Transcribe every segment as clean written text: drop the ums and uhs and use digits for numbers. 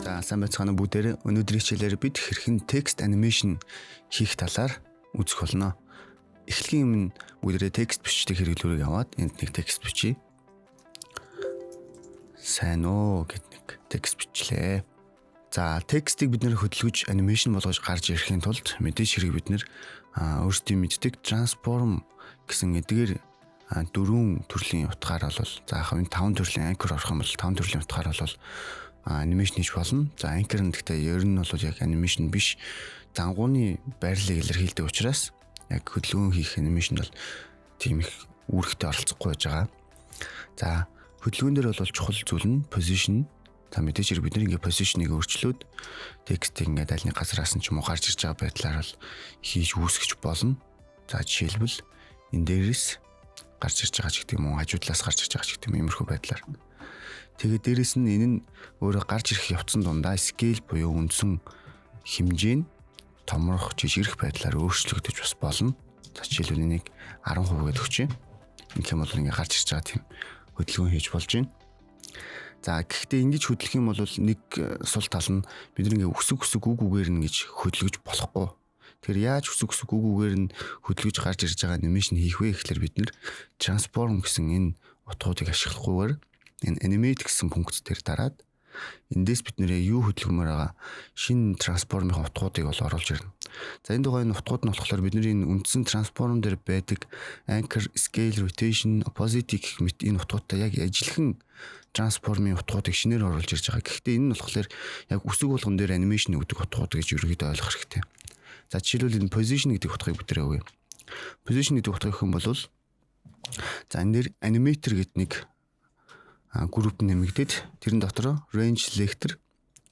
За сайн байцгаана бүгдээрээ. Өнөөдрийн хичээлээр бид хэрхэн текст анимашн хийх талаар үзэх болно. Эхлэхийн өмнө бүгдээрээ текст бичдэг хэрэглүүрийг аваад энд нэг текст бичье. Сайн уу гэд нэг текст бичлээ. За текстийг бид нэр хөдөлгөж анимашн болгож гарч ирэхийн тулд мэдээж хэрэг бид нэр өөрсдийн мэддэг transform гэсэн эдгээр дөрвөн төрлийн утгаар бол за яг энэ 5 төрлийн anchor орох юм бол 5 төрлийн утгаар бол анимашн хийж болно. За anchor нь гэхдээ ер нь бол яг анимашн биш, дангууны байрлалыг илэрхийлдэг учраас яг хөдөлгөөн хийх анимашн бол тийм их үүрэгтэй оролцохгүй байж байгаа. За хөдөлгөөн дээр бол чухал зүйл нь position. За мэдээж хэрэг бид нэг position-ыг өөрчлөөд текстийг ингээд аль нэг газараас нь ч юм уу гарч ирж байгаа байдлаар бол хийж үүсгэж болно. За жишээлбэл энэ дээрээс гарч ирж байгаа ч гэдэг юм уу, хажуудлаас гарч ирж байгаа ч гэдэг юм иймэрхүү байдлаар. Тэгээд дээрэс нь энэ нь өөрөө гарч ирэх явцсан дундаа scale буюу үндсэн хэмжээ нь томрох, жижигрэх байдлаар өөрчлөгдөж бас болно. За жишээлбэл энийг 10% гэдэг өгчээ. Ингэх юм бол ингээд гарч ирж байгаа тийм хөдөлгөөн хийж болж байна. За гэхдээ ингэж хөдлөх юм бол нэг сул тал нь бид нэг өсөг үг үгээр нь гэж хөдөлгөж болохгүй. Тэгэхээр яаж өсөг үг үгээр нь хөдөлгөж гарч ирж байгаа анимашн хийх вэ гэхэлэр бид нэр transform гэсэн энэ утгуудыг ашиглахгүйгээр энэ animate гэсэн функц дээр дараад эндээс бид нэрээ юу хөдөлгөмөр байгаа шинэ трансформын утгуудыг бол оруулж ирнэ. За энэ дугаарны утгууд нь болохоор бидний энэ үндсэн трансформ дээр байдаг anchor, scale, rotation, opacity гэх мэт энэ утгуудтай яг ажиллахан трансформын утгуудыг шинээр оруулж ирж байгаа. Гэхдээ энэ нь болохоор яг үсэг болгон дээр анимашн гэдэг утгууд гэж ерөөдөө ойлгох хэрэгтэй. За жишээлбэл энэ position гэдэг утгыг бидрээ өгье. Position гэдэг утгыг өгөх юм бол за энэ дээр animator гэдэг нэг групп нэмэгдээд тэрэн дотор range selector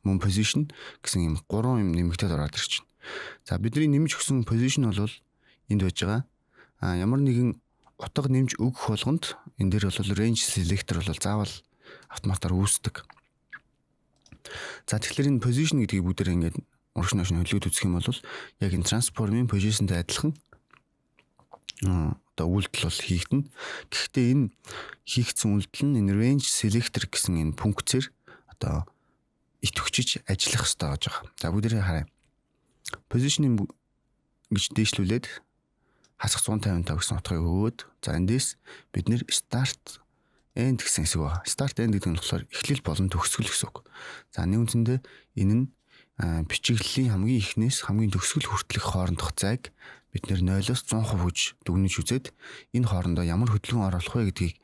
мөн position гэсэн юм 3 юм нэмэгдээд ороод ирчихнэ. За бидний нэмж өгсөн position бол энд байж байгаа. Ямар нэгэн утга нэмж өгөх болгонд энэ дээр бол range selector бол заавал автоматар үүсдэг. За тэгэхээр энэ position гэдгийг бүгдээр ингээд урагш наашны хөдөлгөөд үзэх юм бол яг энэ transform-ын position-тэй адилхан одоо үйлдэл бол хийгдэнэ. Гэхдээ энэ хийгдсэн үйлдэл нь энэ range selector гэсэн энэ функцээр одоо идэвхжиж ажиллах хэрэгтэй гэж байгаа. За бүгдээрээ харъя. Position гэж дээшлүүлээд хасах 155 гэсэн утгыг өгөөд за эндээс бид нэр start end гэсэн хэсэг байна. Start end гэдэг нь болохоор эхлэл болон төгсгөл гэсэн үг. За нэг үндсэндээ энэ нь бичиглэлийн хамгийн эхнээс хамгийн төгсгөл хүртэлх хоорондох зайг бид нэр 0-оос 100% гэж дүгнэж үзээд энэ хоорондоо ямар хөдөлгөөн оруулах вэ гэдгийг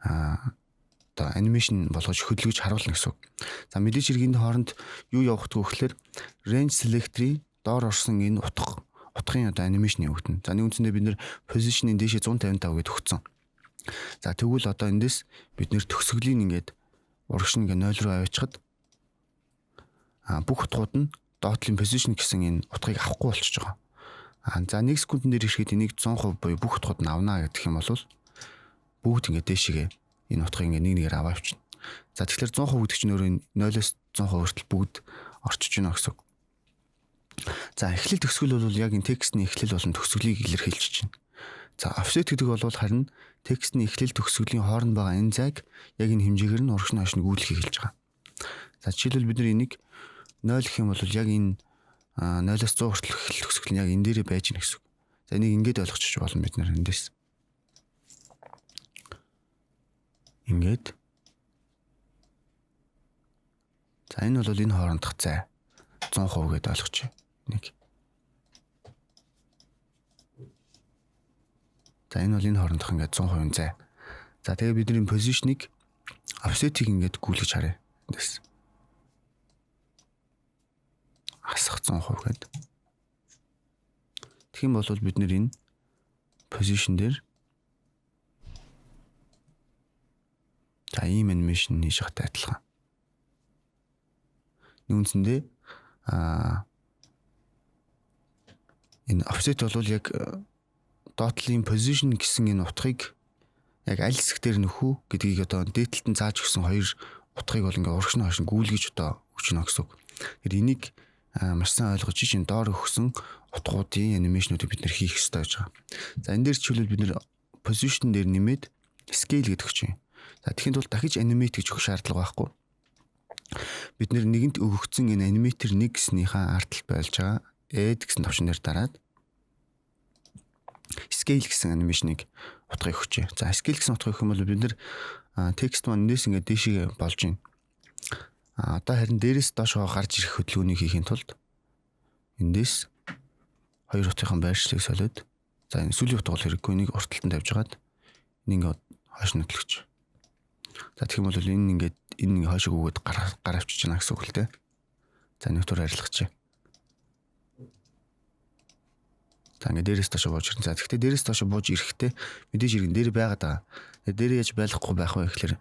одоо анимашн болгож хөдөлгөж харуулна гэсэн үг. За мэдээж хэрэг энэ хооронд юу явах вэ гэхээр range selector-ийн доор орсон энэ утгын одоо анимашн явагдана. За нэг үндсэндээ бид нэр position-ийн дээшээ 155 гэдээ өгсөн. За тэгвэл одоо эндээс бид нэр төгсгөлийн ингээд урагш нь 0 руу аваачаад бүх утгууд нь доотлын position гэсэн энэ утгыг авахгүй болчихж байгаа. За 1 секундын дээр ирэхэд энийг 100% буюу бүх утгууд нь авна гэдэг юм бол бүгд ингээд дээшээгээ энэ утгыг ингээд нэг нэгээр аваа авчихна. За тэгэхээр 100% гэдэг чинь өөрөө 0-оос 100% хүртэл бүгд орчиж байна гэсэн үг. За эхлэл төгсгөл бол яг энэ текстний эхлэл болон төгсгөлийг илэрхийлж байна. За offset гэдэг бол харин текстний эхлэл төгсгөлийн хооронд байгаа энэ зайг яг энэ хэмжээгээр нь урагш нааш нгүүлэхийг хэлж байгаа. За жишээлбэл бид нар энийг 0 гэх юм бол яг энэ 0-оос 100 хүртэл эхлэл төгсгөл нь яг энэ дээрээ байж гэнэ гэсэн үг. За энийг ингээд ойлгочих болно бид нар эндээс. Ингээд. За энэ бол энэ хоорондох зай 100% гэдээ ойлгочих. Нэг. За энэ бол энэ хоорондох ингээд 100% зай. За тэгээ бидний position-ыг offset-ийг ингээд гүйлгэж харъя. Эндээс. Хасах 100% гээд. Тэгэх юм бол бид нэр энэ position дээр за ийм анимашн хийж байгаатай адилхан. Нүнцэндээ энэ offset бол яг доотлын position гэсэн энэ утгыг яг аль хэсэг дээр нөхөө гэдгийг одоо дээдлэлтэн зааж өгсөн хоёр утгыг бол ингээ урагш нааш гүйлгэж одоо өгч гэнэ гэсэн үг. Тэгэхээр энийг маш сайн ойлгож чинь доор өгсөн утгуудын анимашнуудыг бид нэр хийх хэрэгтэй гэж байгаа. За энэ дээр чиглэл бид нэр position дээр нэмээд scale гэдэг өгч юм. За тэгэхээр бол дахиж animate гэж өгөх шаардлага байхгүй. бид нэгэнт өгөгдсөн энэ аниматор 1 гэснийхээ артал байлж байгаа add гэсэн товчон дээр дараад scale гэсэн анимашныг утгыг өгчээ. За scale гэсэн утгыг өгөх юм бол бид текст маань эндээс ингээд дээшээ болж байна. Одоо харин дээрээс доошоо гарч ирэх хөдөлгөөнийг хийхин тулд эндээс хоёр утгын байршлыг солиод за энэ сүүлийн утга бол хэрэггүй, нэг урт талтанд тавьж хагаад энэ ингээд хойш нотлогч. За тэгэх юм бол энэ ингээд хойшоо өгөөд гар авчиж байна гэсэн үг л дээ. За нэг тур арилгач. За ингээд дээрээс доошоо бууж ирнэ. За тэгвэл дээрээс доошоо бууж ирэхдээ мэдээж иргэн дээр байгаад байгаа. Дээр яаж байлгахгүй байх вэ гэхээр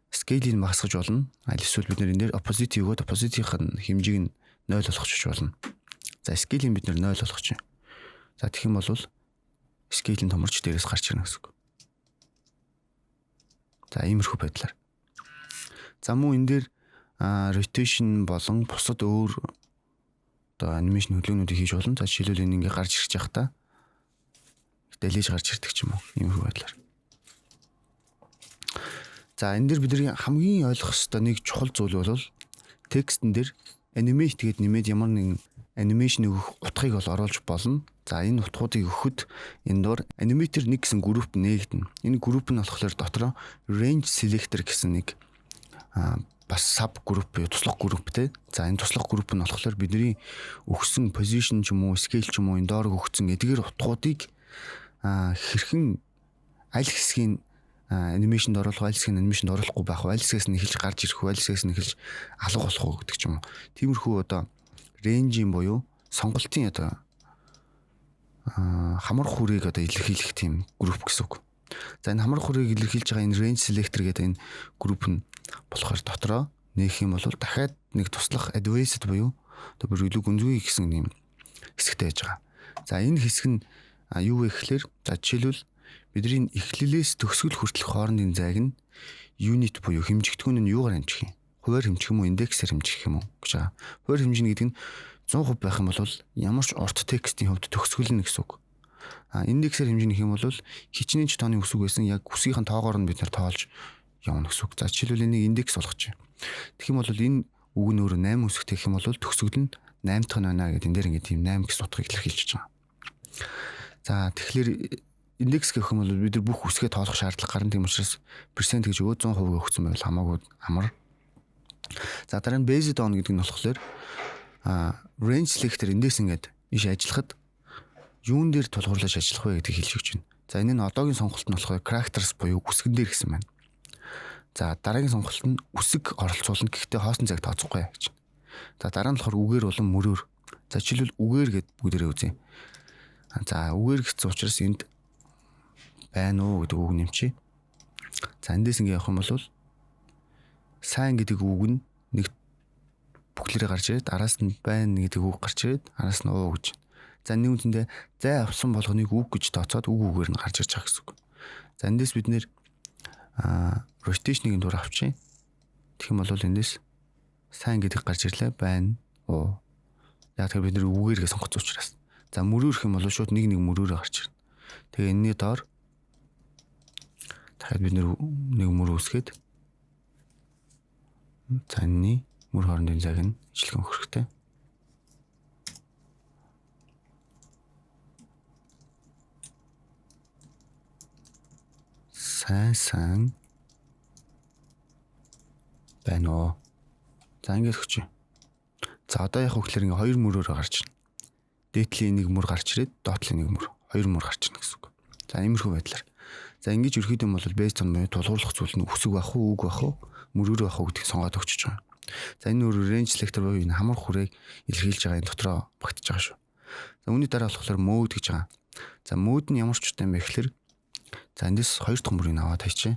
scale-ийг багасгаж болно. Эсвэл бид энэ дээр opposite өгөөд opposite-ийн хэмжээг нь 0 болгочих болно. За scale-ийг бид 0 болгочих. За тэгэх юм бол scale нь томорч дээрээс гарч ирнэ гэсэн үг. За иймэрхүү байдлаар. За мөн энэ дээр rotation болон бусад өөр одоо анимашн хөдөлгөөнүүдийг хийж болно. За жишээлбэл энэ ингээ гарч ирж явах та дэлээж гарч ирдэг ч юм уу. Иймэрхүү байдлаар. За энэ дээр бидний хамгийн ойлгох ёстой нэг чухал зүйл бол текстэн дээр animate гэдэг нэмээд ямар нэгэн анимашн өгөх утгыг бол оруулж болно. За энэ утгуудыг өгөхөд энэ доор animator 1 гэсэн групп нээгдэнэ. Энэ групп нь болохоор дотроо range selector гэсэн нэг бас sub group буюу туслах групптэй. За энэ туслах групп нь болохоор бидний өгсөн position ч юм уу, scale ч юм уу энэ доор өгсөн эдгээр утгуудыг хэрхэн аль хэсгийн анимашнд оруулах, аль хэсгийн анимашнд оруулахгүй байх, аль хэсгээс нь эхэлж гарч ирэх, аль хэсгээс нь эхэлж алга болох уу гэдэг ч юм уу. Тиймэрхүү одоо range-ийн буюу сонголтын одоо хамар хүрээг одоо илэрхийлэх тийм групп гэсэн үг. За энэ хамар хүрээг илэрхийлж байгаа энэ range selector гэдэг энэ групп нь болохоор дотроо нээх юм бол дахиад нэг туслах advanced буюу одоо бүр илүү гүнзгий гэсэн юм хэсэгтэй байж байгаа. За энэ хэсэг нь юу вэ гэхээр за жишээлбэл бидний эхлэлээс төгсгөл хүртэлх хоорондын зайг нь unit буюу хэмжигдэхүүн нь юугаар хэмжих юм? Хуваар хэмжих юм уу, индексээр хэмжих юм уу гэж байгаа. Хуваар хэмжинэ гэдэг нь 100% байх юм бол ямар ч урт текстийн хувьд төгсгөл нь гэсэн үг. Индексээр хэмжинэх юм бол хичнээн ч тооны үсэг байсан яг үсгийнхэн тоогоор нь бид нар тоолж явна гэсэн үг. За жишээлбэл энийг индекс болгочих. Тэгэх юм бол энэ үг нь өөрөө 8 үсэгтэй гэх юм бол төгсгөл нь 8 дахь нь байна гэдэг энэ дээр ингээд тийм 8 гэсэн утгыг илэрхийлж байгаа. За тэгэхээр индекс гэх юм бол бид нар бүх үсгээ тоолох шаардлага гарна. Тийм учраас percent гэж өгөө 100% өгсөн байвал хамаагүй амар. За дараа нь based on гэдэг нь болохоор range selector эндээс ингээд иш ажиллахад юун дээр тулгуурлаж ажиллах вэ гэдгийг хэлж өгч байна. За энэ нь одоогийн сонголт нь болохоор characters буюу үсгэн дээр гэсэн байна. За дараагийн сонголт нь үсэг оролцуулна гэхдээ хоосон цаг тооцохгүй гэж. За дараа нь болохоор үгээр болон мөрөөр. За жишээлбэл үгээр гэд бүгдээрээ үзье. За үгээр гэсэн учраас энд байна уу гэдэг үг нэмчи. За эндээс ингэ явах юм бол сайн гэдэг үг нь нэг бүхлээрээ гарч ирээд араас нь байна гэдэг үг гарч ирээд араас нь уу гэж. За нэг үндсэндээ зай авсан болгоныг үг гэж тооцоод үг үгээр нь гарч ирж байгаа гэсэн үг. За эндээс бид нэр rotation-ыг дур авчи. Тэгэх юм бол эндээс сайн гэдэг гарч ирлээ байна уу. Яг тэр бид нэр үгээргээ сонгоц учраас. За мөрөөрөх юм бол шууд нэг мөрөөрөө гарч ирнэ. Тэгээ энэний доор дахиад бид нэг мөр үсгээд за энэний мөр хоорондын зайг нь ижлэх хэрэгтэй. Сайн байна уу. За ингэж өгч. За одоо яг хөглөр ингээ хоёр мөрөөр гарч ирнэ. Дээдлийн нэг мөр гарч ирээд доотлын нэг мөр, хоёр мөр гарч ирнэ гэсэн үг. За иймэрхүү байдлаар. За ингэж ерөөхдөө бол based on буюу тулгуурлах зүйл нь үсэг байх уу, үг байх уу, мөрөөр байх уу гэдгийг сонгоод өгчөж байгаа. За энэ өөр range selector буюу энэ хамар хүрээг илэрхийлж байгаа энэ дотроо багтж байгаа шүү. За үүний дараа болохоор mode гэж байгаа. За mode нь ямар ч үстэй юм бэ гэхээр за эндээс хоёр дахь мөрийг аваад хайчээ.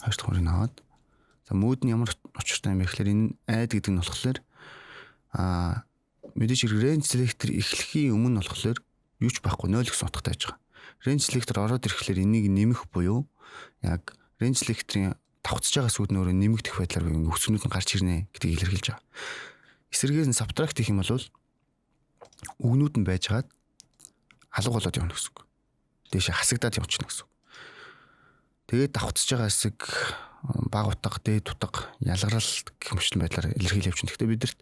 Хоёр дахь мөрийг аваад за mode нь ямар учиртай юм бэ гэхээр энэ add гэдэг нь болохоор мэдээж range selector эхлэхийн өмнө болохоор юу ч байхгүй 0 гэсэн утгатай байж байгаа. Range selector ороод ирэхлээр энийг нэмэх буюу яг range selector-ийн давхцаж байгаа сүд нөрөө нэмэгдэх байдлаар өсгнүүд нь гарч ирнэ гэдгийг илэрхийлж байгаа. Эсвэргээс нь subtract гэх юм бол үгнүүд нь байжгаад алга болоод явна гэсэн үг. Дээшээ хасагдаад явчихна гэсэн үг. Тэгээд давхцаж байгаа хэсэг баг утга, дээд утга, ялгарал гэх мэт байдлаар илэрхийлж явчихна. Гэхдээ бидэрт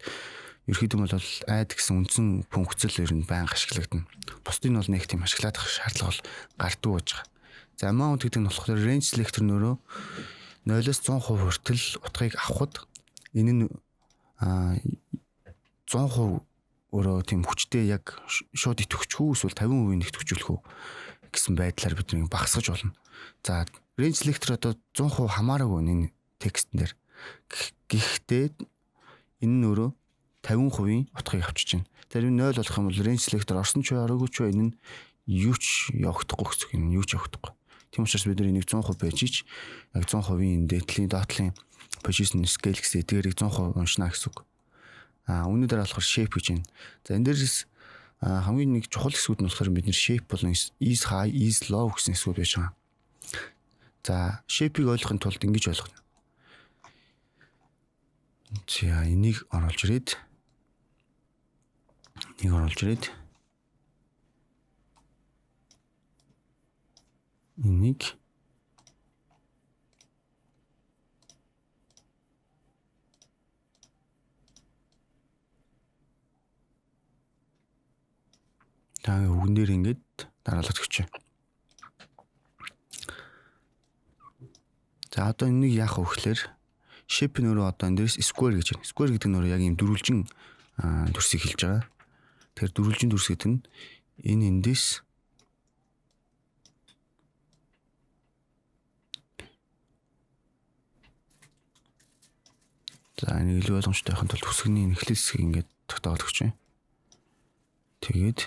ерөөхдөө бол айд гэсэн үндсэн функцэл ер нь байнга ашиглагдана. Бусдыг нь бол нэг тийм ашиглах шаардлага бол гардуу байж байгаа. За amount гэдэг нь болохоор range selector нөрөө 0-100% хүртэл утгыг авахд энэ нь 100% өөрөө тийм хүчтэй яг шууд идэвхжих үү эсвэл 50% идэвхжүүлэх үү гэсэн байдлаар бид нэг багасгаж болно. За range selector одоо 100% хамаараагүй энэ текстэн дээр. Гэхдээ энэ нь өөрөө 50% утгыг авчиж байна. Тэр 0 болох юм бол range selector орсон ч ороогүй ч энэ нь юу ч явагдахгүй гэсэн юм. Юу ч явагдахгүй. Тийм учраас бид энийг 100% байж ич яг 100%-ийн дээдлийн доотлын position scale гэсэн эдгээрийг 100% уншина гэсэн үг. Үүний дараа болохоор shape гэж байна. За энэ дээрс хамгийн нэг чухал хэсгүүд нь болохоор бид нэр shape болон is high, is low гэсэн хэсгүүд байж байгаа. За shape-ийг ойлгохын тулд ингэж ойлгоно. За энийг оруулж ирээд энийг таа үгнээр ингэж дараалал өгч. За одоо энийг яах вэ гэхээр shape нөрөө одоо энэ дээрс square гэж байна. Square гэдэг нь нөрөө яг ийм дөрвөлжин дүрсийг хэлж байгаа. Тэгэхээр дөрвөлжин дүрс гэдэг нь энэ эндээс за энийг илүү ойлгомжтой байхын тулд хүсгэний эхлэл хэсгийг ингээд тогтоол өгч байна. Тэгээд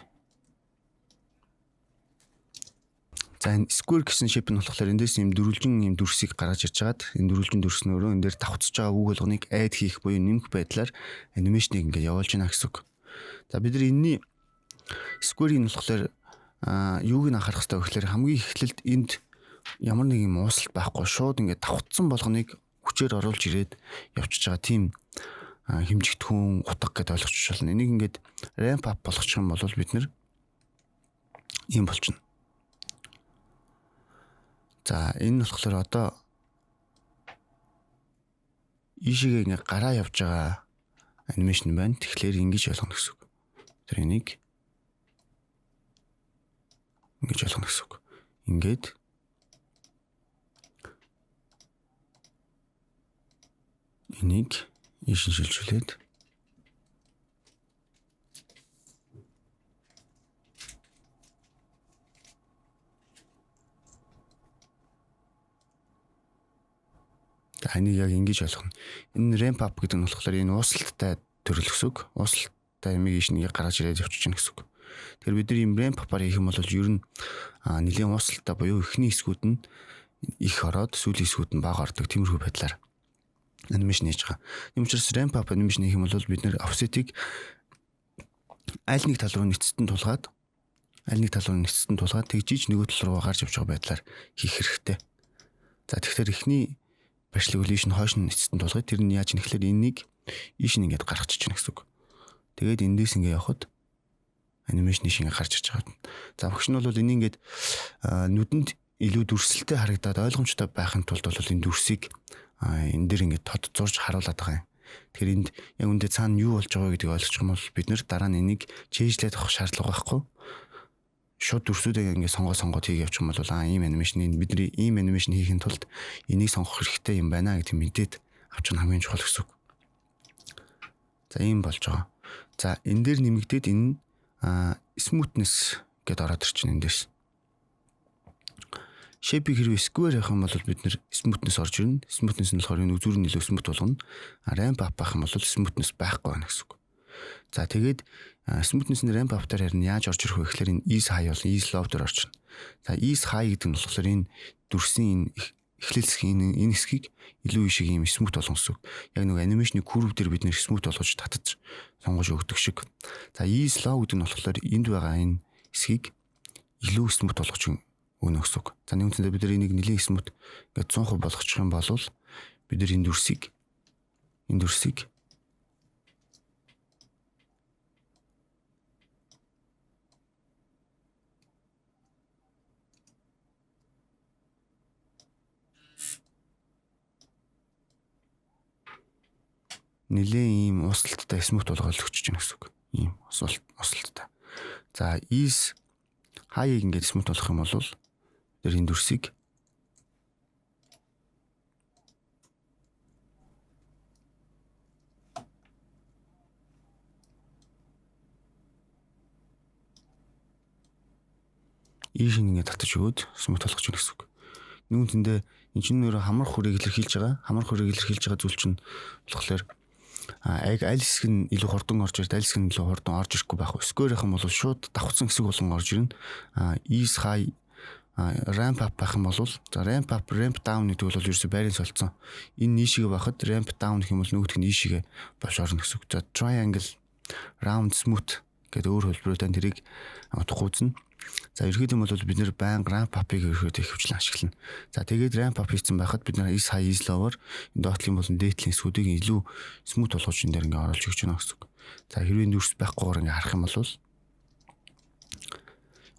за энэ square гэсэн shape нь болохоор эндээс ийм дөрвөлжин ийм дүрсийг гаргаж ирж хагаад энэ дөрвөлжин дүрс нөрөө энэ дээр давхцаж байгаа үг болгоныг add хийх буюу нэмэх байдлаар анимашныг ингээд явуулж байна гэсэн үг. За бид нар энэний square-ийн болохоор юуг нь анхаарах хэрэгтэй вэ гэхээр хамгийн эхлэлд энд ямар нэг юм уусалт байхгүй шууд ингээд давхцсан болгоныг хүчээр оруулж ирээд явчихж байгаа тийм хэмжигдэхүүн утга гэдээ ойлгочих болно. Энийг ингээд ramp up болгочих юм бол бид нэр ийм болчихно. За энэ нь болохоор одоо ийшээгээ ингээ гараа явж байгаа анимашн байна. Тэгэхээр ингэж ойлгоно гэсэн үг. Тэр энийг ингэж ойлгоно гэсэн үг. Ингээд энийг ийш шилжүүлээд энийг яг ингэж ойлгоно. Энэ ramp up гэдэг нь болохоор энэ уусалттай төрөл гэсэн үг. Уусалттай юмыг ийш нэг гаргаж ирээд явчихж гэнэ гэсэн үг. Тэгэхээр бид нар ийм ramp up-аар хийх юм бол ер нь нэлийн уусалттай буюу эхний хэсгүүд нь их ороод сүүлийн хэсгүүд нь бага ордог. Тиймэрхүү байдлаар анимашн хийж байгаа. Ийм учраас ramp up анимашн хийх юм бол бид нэр offset-ийг аль нэг тал руу нэцэстэн тулгаад тэгжиж нөгөө тал руу гарч явж байгаа байдлаар хийх хэрэгтэй. За тэгэхээр эхний башлыг үлээшн хойш нь нэцэстэн тулгаад тэр нь яаж юм гэхээр энийг ийш нь ингээд гаргачих чинь гэсэн үг. Тэгээд эндээс ингээд явхад анимашны шиг гарч ирж байгаа. За багш нь бол энийг ингээд нүдэнд илүү дүрслэлтэй харагдаад ойлгомжтой байхын тулд бол энэ дүрсийг энэ дэр ингээд тод зурж харуулад байгаа юм. Тэгэхээр энд яг үндэ цаана юу болж байгаа гэдгийг ойлгох юм бол бид нэр дараа нь энийг чэйжлээд авах шаардлага байхгүй. Шууд дүрсүүдээ ингээд сонгоод хийх явчих юм бол ийм анимашн бидний ийм анимашн хийхин тулд энийг сонгох хэрэгтэй юм байна гэдэг мэдээд авчих нь хамгийн чухал гэсэн үг. За ийм болж байгаа. За энэ дээр нэмэгдээд энэ smoothness гэдээ ороод ирчихнэ эндээс. Shape-ийг хэрвээ square явах юм бол бид нэр smoothness орж ирнэ. Smoothness нь болохоор энэ үзүүр нь илүү smooth болгоно. Ramp up байх юм бол smoothness байхгүй байна гэсэн үг. За тэгээд smoothness нь ramp up дээр харин яаж орж ирэх вэ гэхээр энэ is high бол is low дээр орчихно. За is high гэдэг нь болохоор энэ дүрсийн эхлэл хэсгийн энэ хэсгийг илүү ишиг юм smooth болгоно гэсэн үг. Яг нэг анимашны curve дээр бид нэр smooth болгож татаж сонгож өгдөг шиг. За is low гэдэг нь болохоор энд байгаа энэ хэсгийг илүү smooth болгож өгнө гэсэн үг. За нэг үндсэндээ бид нар энийг нэлийн smooth ингээд 100% болгочих юм бол бид нар энэ дүрсийг нэлээд ийм усалттай смут болгоод өгч чинь гэсэн үг. Ийм усалттай. За is high-ыг ингээд смут болгох юм бол тэр энэ дүрсийг ийш ингээд татаж өгөөд смут болгож өгнө гэсэн үг. Нэгэн тэндээ энэ чинь нөр хамар хүрийг илэрхийлж байгаа. Хамар хүрийг илэрхийлж байгаа зүйл чинь болохоор яг аль хэсэг нь илүү хурдан орж ирээд аль хэсэг нь илүү хурдан орж ирэхгүй байх. Сквер явах юм бол шууд давхцсан хэсэг болгон орж ирнэ. Is high ramp up байх юм бол за ramp up ramp down гэдэг бол ерөөсөй байрын солилцсон. Энэ нийшигээ байхад ramp down гэх юм бол нөгөөх нь нийшигээ бавш орно гэсэн үг. За triangle round smooth гэдэг өөр хөлбөрөөр тэрийг утгагүй үзнэ. За ерөөд юм бол бид нэр байн ramp up-ыг ерөөд их хвчлэн ашиглана. За тэгээд ramp up хийсэн байхад бид нар is high is lower доотлын болон дээдлийн хэсгүүдийг илүү smooth болгож энэ дээр ингээ оруулж өгч байна гэсэн үг. За хэрвээ дүрс байхгүйгээр ингээ харах юм бол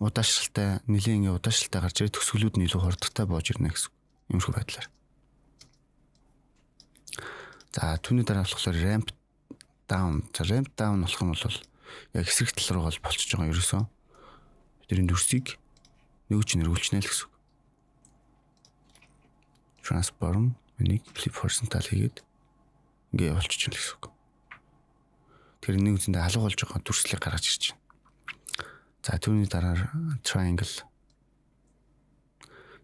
удаашралтай нэлийн ингээ удаашралтай гарч ирээд төгсгөлүүд нь илүү хурдтай боож ирнэ гэсэн үг. Иймэрхүү байдлаар. За түүний дараа болохоор ramp down. За ramp down болох юм бол яг эсрэг тал руу болчихж байгаа ерөөсөө. Тэрийн дүрсийг нөгөөч нэрүүлчихнэ л гэсэн үг. Transform энийг flip horizontal хийгээд ингээ явуулчих чинь л гэсэн үг. Тэр нэг үндэ алга болж байгаа дүрслийг гаргаж ирж байна. За түүний дараа triangle.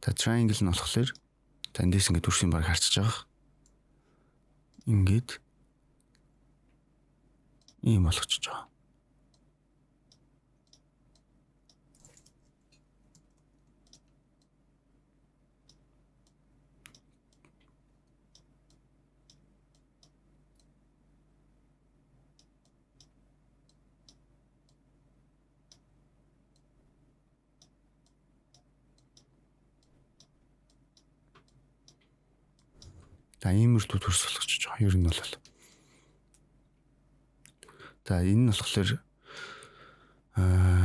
За triangle нь болохоор за эндээс ингээ дүрсийн баг харчиж байгаа. Ингээд ийм болгочихж байгаа. За иймэрхүү төрс болгож байгаа. Ер нь бол. За энэ нь болохоор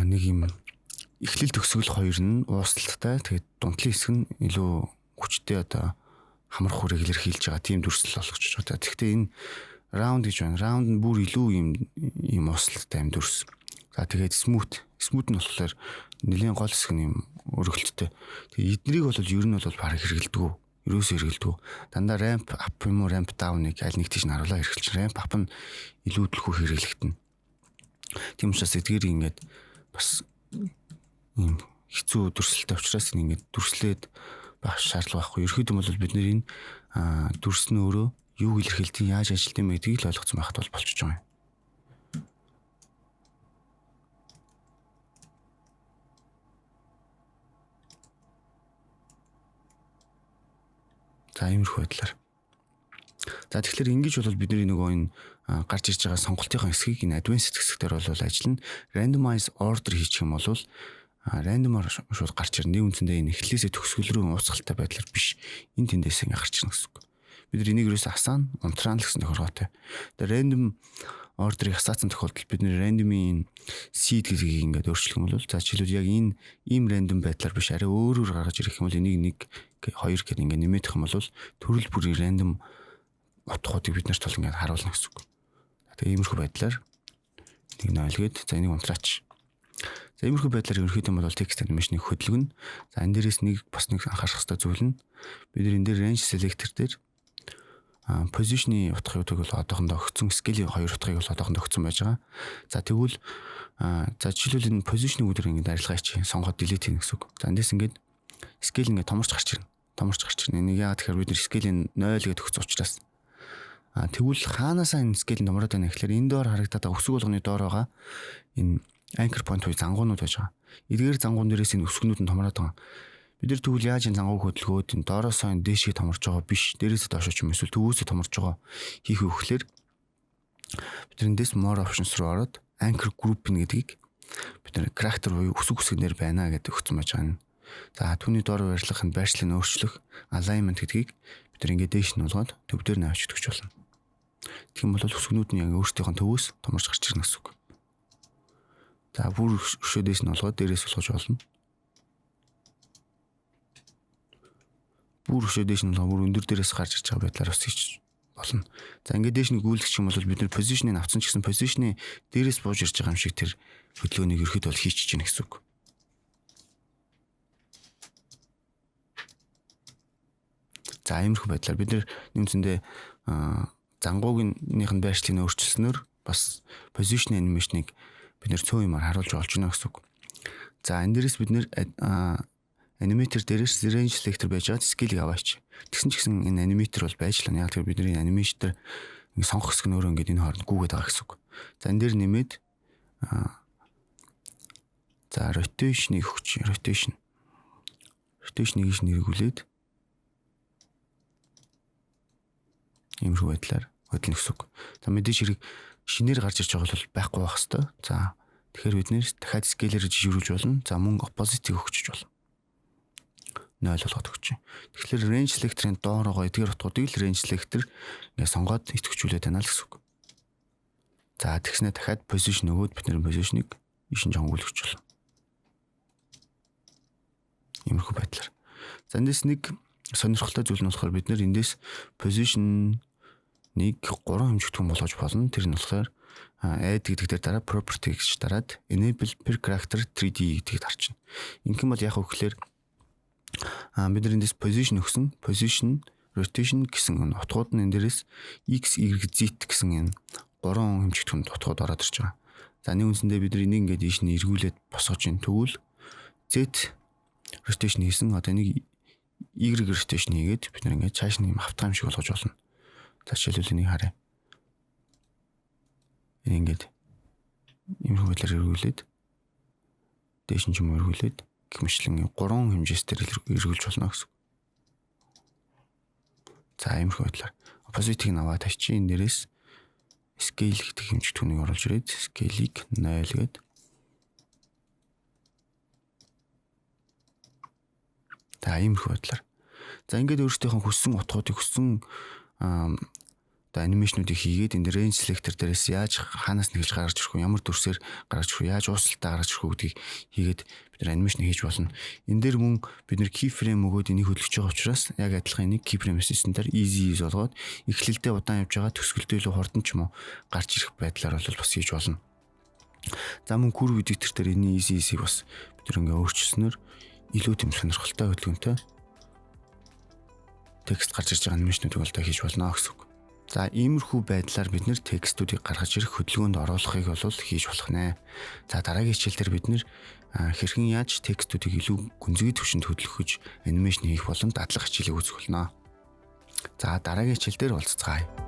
нэг юм эхлэл төгсгөл хоёр нь ууслалтай. Тэгээд дундлын хэсэг нь илүү хүчтэй одоо хамар хүрээ илэрхийлж байгаа тийм дүрслэл болгож байгаа. Тэгэхдээ энэ раунд гэж байна. Раунд нь бүр илүү юм ууслалтай юм дүрс. За тэгээд смут нь болохоор нэлийн гол хэсэг нь юм өргөлттэй. Тэгээд эднэрийг бол ер нь бол бараг хэрэгэлдэг. Ерөөсөө хэрэгэлдэг. Дандаа ramp up юм уу ramp down-ыг аль нэг тийш харуулаа хэрэглэж. Ramp up нь илүү төлхөө хэрэглэгдэнэ. Тийм учраас эдгээр ингээд бас юм хэцүү дүрслэлтэй учраас ингээд дүрслээд байх шаардлага байхгүй. Ерөөхдөө бол бид нэр энэ дүрс нь өөрөө юу илэрхийлдэг, яаж ажилтдаг юм гэдгийг л ойлгоцсон байхад бол болчихж байгаа юм. За иймэрхүү байдлаар. За тэгэхээр ингэж бол бидний нөгөө энэ гарч ирж байгаа сонголтын хэсгийг энэ advanced хэсгээр бол ажиллана. Randomize order хийчих юм бол рандомаар шууд гарч ирнэ. Нэг үндсэндээ энэ эхлээсээ төгсгөл рүү уусгалтай байдлаар биш. Энэ тэндээс ингэ гарч ирнэ гэсэн үг. Бид нар энийг ерөөсөө асаана, унтраана гэсэн тохиолдолтой. Тэгээ random ордерыг асаацсан тохиолдолд бид нэр рандомын seed гэдгийг ингээд өөрчлөх юм бол за жишээлбэл яг энэ ийм рандом байдлаар биш арай өөрөөр гаргаж ирэх юм бол энийг 1 2 гэд ингээд нэмэх юм бол төрөл бүрийн рандом утгуудыг бид нарт бол ингээд харуулна гэсэн үг. Тэгээ иймэрхүү байдлаар нэг нь ойлгоод за энийг унтраач. За иймэрхүү байдлаар ерөнхийдөө бол text animation-ыг хөдөлгөнө. За энэ дээрээс нэг бас нэг анхаарах хэрэгтэй зүйл нь бид нар энэ дээр range selector дээр position-ы утгыг бол одоохондоо өгсөн, scale-ийн 2 утгыг бол одоохондоо өгсөн байж байгаа. За тэгвэл за жишээлбэл энэ position-ыг өдөр ингээд арилгаа хийчих, сонгоод delete хийнэ гэсэн үг. За эндээс ингээд scale ингээд томорч гарч ирнэ. Энийг яагаад тэгэхээр бид нэр scale-ийн 0 гэдэг өгсөн учраас тэгвэл хаанаасаа энэ scale-ийн томроод байна гэхээр энэ доор харагдаад байгаа өсөг болгоны доор байгаа энэ anchor point буюу зангуунууд байж байгаа. Эдгээр зангуун дээрээс энэ өсгнүүд нь томроод байгаа. Бид нар тэгвэл яаж энэ зангууг хөдөлгөөд энэ доороосоо энэ дээшээ томорч байгаа биш, дээрээсээ доош ч юм эсвэл төвөөсөө томорч байгаа хийх вэ гэхээр бид эндээс more options руу ороод anchor grouping гэдгийг бид нар character буюу өсөг үсгнээр байна гэдэг өгсөн байж байгаа юм. За түүний доор барьлах энэ байршлыг өөрчлөх alignment гэдгийг бид нар ингээд дээш нь болгоод төв дээр нь авч өгч болно. Тэгэх юм бол өсгнүүд нь яг өөрсдийнхөө төвөөс томорч гарч ирнэ гэсэн үг. За бүр өшөөдөөс нь болгоод дээрээс болгож болно. Бүр өшөөдөөс нь бүр өндөр дээрээс гарч ирж байгаа байдлаар бас болно. За ингээд дээш нэг гүйлгэх юм бол бид нэр позишнийг авсан ч гэсэн позишны дээрээс бууж ирж байгаа юм шиг тэр хөдөлгөөнийг ерөөхдөө бол хийчихэж гэнэ гэсэн үг. За иймэрхүү байдлаар бид нэр нэмсэндээ зангуугийнхын байршлыг өөрчилснөөр бас позишн анимашныг бид нэр цөөн юмар харуулж болж байна гэсэн үг. За энэ дээрээс бид нэр аниматор дээрээс range selector байж байгаа скейлийг аваач. Тэгсэн ч гэсэн энэ аниматор бол байж лана. Яг тэр бидний аниматор ингэ сонгох хэсэг нь өөрөө ингэ энэ хооронд гүгээд байгаа гэсэн үг. За энэ дээр нэмээд за rotation-ыг өгч. Rotation-ыг хийж нэргүүлээд иймэрхүү байдлаар хөдлөн гэсэн үг. За мэдээж хэрэг шинээр гарч ирж байгаа бол байхгүй байх хэвээр. За тэгэхээр бид нэр дахиад скейлээр жижигрүүлж болно. За мөн opposite-ийг өгчөж болно. 0 болгоод өгч. Тэгэхээр range selector-ын доороогоо эдгээр утгуудыг л range selector ингээ сонгоод идэвхжүүлээд байна л гэсэн үг. За тэгснэ дахиад position өгөөд бидний position-ыг ишин жонгуулж болно. Иймэрхүү байдлаар. За эндээс нэг сонирхолтой зүйл нь болохоор бид нэр эндээс position-ыг 3 хэмжигдэхүүн болгож болно. Тэр нь болохоор add гэдэг дээр дараа property гэж дараад enable per character 3D гэдгийг харчихна. Ингэм бол яг үгээр бид нар эндээс position өгсөн. Position, rotation гэсэн утгууд нь энэ дээрээс x, y, z гэсэн энэ 3 хэмжигдэхүүн утгууд ороод ирж байгаа. За нэг үндсэндээ бид нар энийг ингээд ийш нь эргүүлээд босгож ин тэгвэл z rotation хийсэн. Одоо нэг y rotation хийгээд бид нар ингээд цааш нэг юм хавтгай юм шиг болгож болно. За жишээлбэл энийг харъя. Ингээд иймэрхүү байдлаар эргүүлээд дээш нь ч юм эргүүлээд гэх мэтлэн 3 хэмжээсээр эргүүлж болно гэсэн. За иймэрхүү байдлаар opposite-ийг аваад тавьчих. Энэ дээрээс scale гэдэг хэмжигдэхүүнийг оруулж ирээд scale-ийг 0 гээд за иймэрхүү байдлаар. За ингээд өөрсдийнхөө хүссэн утгуудыг хүссэн одоо анимашнуудыг хийгээд энэ range selector дээрээс яаж хаанаас нь хийж гаргаж ирэх вэ? Ямар дүрсээр гаргаж ирэх вэ? Яаж ууслалтаа гаргаж ирэх вэ гэдгийг хийгээд бид нар анимашн хийж болно. Энэ дээр мөн бид нар keyframe өгөөд энийг хөдөлгөж байгаа учраас яг адилхан энийг keyframe assistant-аар easy use болгоод эхлэлдээ удаан явж байгаа төсгөлдөө илүү хурдан ч юм уу гарч ирэх байдлаар бол бас хийж болно. За мөн curve editor дээр энэ easy-ийг бас бид нар ингээ өөрчилснөөр илүү тийм сонирхолтой хөдөлгөөнтэй текст гарч ирж байгаа анимашнуудыг бол та хийж болно гэсэн үг. За иймэрхүү байдлаар бид нэр текстүүдийг гаргаж ирэх хөдөлгөөнд оруулахыг бол хийж болох нэ. За дараагийн хичээлдэр бид нэр хэрхэн яаж текстүүдийг илүү гүнзгий төвшөнд хөдөлгөж анимашн хийх болон дадлах хичээлийг үзэх болно. За дараагийн хичээлдэр уулзцгаая.